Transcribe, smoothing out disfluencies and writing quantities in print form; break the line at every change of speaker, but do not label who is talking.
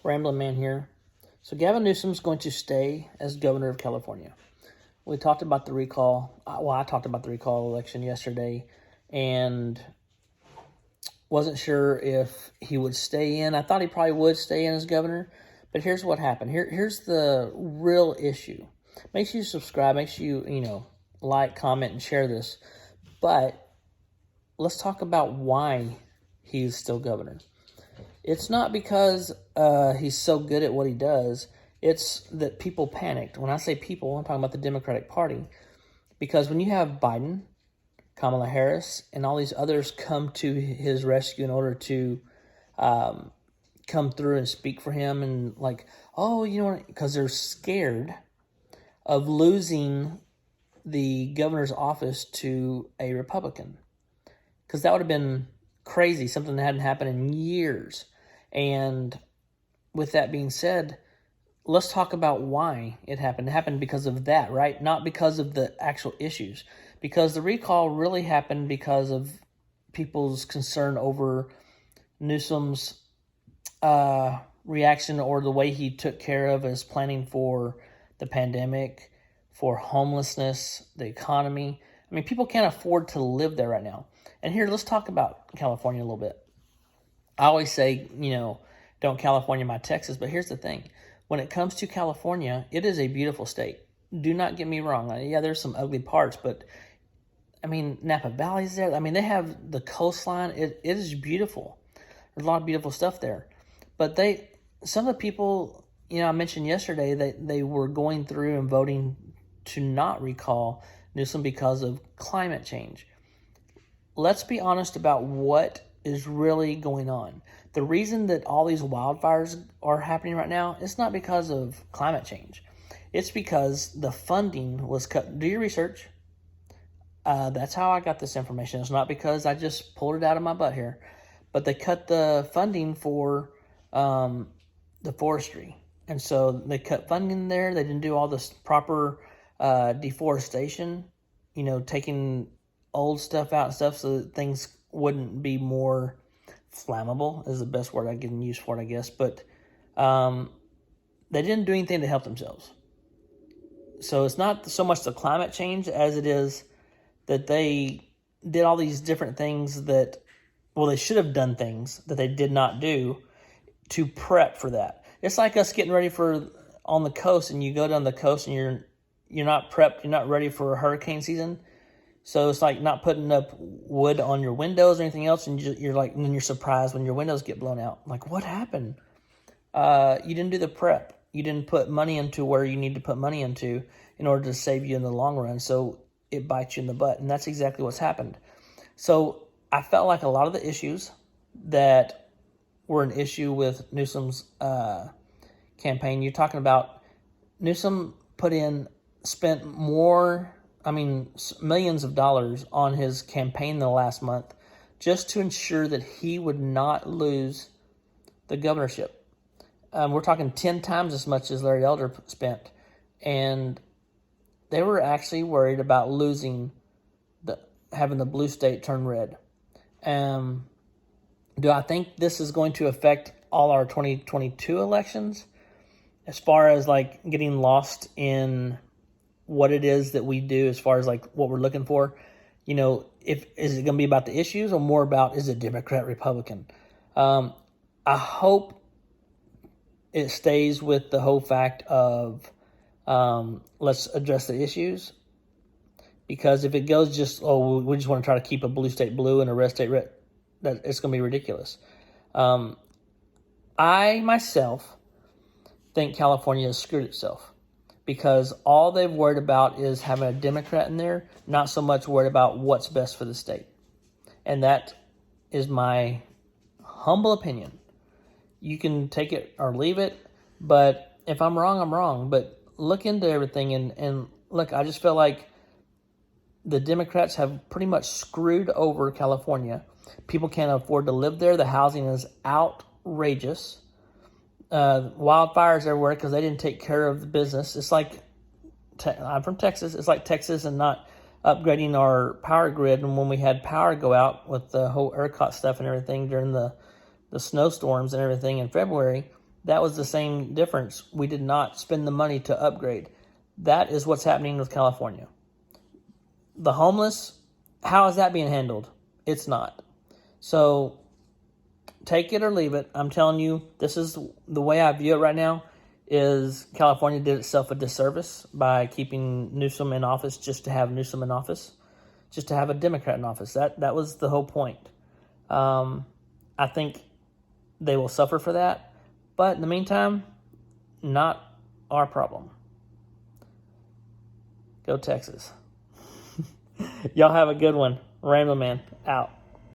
Ramblin man here. So Gavin Newsom's going to stay as governor of California. We talked about the recall. I talked about the recall election yesterday, and wasn't sure if he would stay in. I thought he probably would stay in as governor, but here's what happened. Here's the real issue. Make sure you subscribe. Make sure you like, comment, and share this. But let's talk about why he's still governor. It's not because he's so good at what he does. It's that people panicked. When I say people, I'm talking about the Democratic Party. Because when you have Biden, Kamala Harris, and all these others come to his rescue in order to come through and speak for him, and because they're scared of losing the governor's office to a Republican. Because that would have been crazy, something that hadn't happened in years. And with that being said, let's talk about why it happened. It happened because of that, right? Not because of the actual issues. Because the recall really happened because of people's concern over Newsom's reaction, or the way he took care of his planning for the pandemic, for homelessness, the economy. I mean, people can't afford to live there right now. And here, let's talk about California a little bit. I always say, don't California my Texas, but here's the thing. When it comes to California, it is a beautiful state. Do not get me wrong. Yeah, there's some ugly parts, but Napa Valley's there. They have the coastline. It is beautiful. There's a lot of beautiful stuff there. But some of the people, I mentioned yesterday that they were going through and voting to not recall Newsom because of climate change. Let's be honest about what is really going on. The reason that all these wildfires are happening right now is not because of climate change. It's because the funding was cut. Do your research. That's how I got this information. It's not because I just pulled it out of my butt here. But they cut the funding for the forestry. And so they cut funding there. They didn't do all this proper deforestation, taking old stuff out and stuff so that things wouldn't be more flammable, is the best word I can use for it, I guess. But they didn't do anything to help themselves. So it's not so much the climate change as it is that they did all these different things that, they should have done things that they did not do to prep for that. It's like us getting ready for on the coast, and you go down the coast and you're not prepped, you're not ready for a hurricane season. So it's like not putting up wood on your windows or anything else, and and you're surprised when your windows get blown out. Like, what happened? You didn't do the prep. You didn't put money into where you need to put money into in order to save you in the long run. So it bites you in the butt, and that's exactly what's happened. So I felt like a lot of the issues that were an issue with Newsom's campaign, you're talking about Newsom spent more, millions of dollars on his campaign the last month just to ensure that he would not lose the governorship. We're talking 10 times as much as Larry Elder spent. And they were actually worried about having the blue state turn red. Do I think this is going to affect all our 2022 elections as far as getting lost in what it is that we do, as far as what we're looking for? Is it going to be about the issues, or more about, is it Democrat, Republican? I hope it stays with the whole fact of let's address the issues. Because if it goes just, we just want to try to keep a blue state blue and a red state red, that it's going to be ridiculous. I myself think California has screwed itself, because all they've worried about is having a Democrat in there, not so much worried about what's best for the state. And that is my humble opinion. You can take it or leave it, but if I'm wrong, I'm wrong. But look into everything, and look, I just feel like the Democrats have pretty much screwed over California. People can't afford to live there. The housing is outrageous. Wildfires everywhere because they didn't take care of the business. It's like, I'm from Texas. It's like Texas and not upgrading our power grid. And when we had power go out with the whole ERCOT stuff and everything during the snowstorms and everything in February, that was the same difference. We did not spend the money to upgrade. That is what's happening with California. The homeless, how is that being handled? It's not. So take it or leave it. I'm telling you, this is the way I view it right now, is California did itself a disservice by keeping Newsom in office just to have Newsom in office, just to have a Democrat in office. That was the whole point. I think they will suffer for that. But in the meantime, not our problem. Go Texas. Y'all have a good one. Ramblin' Man, out.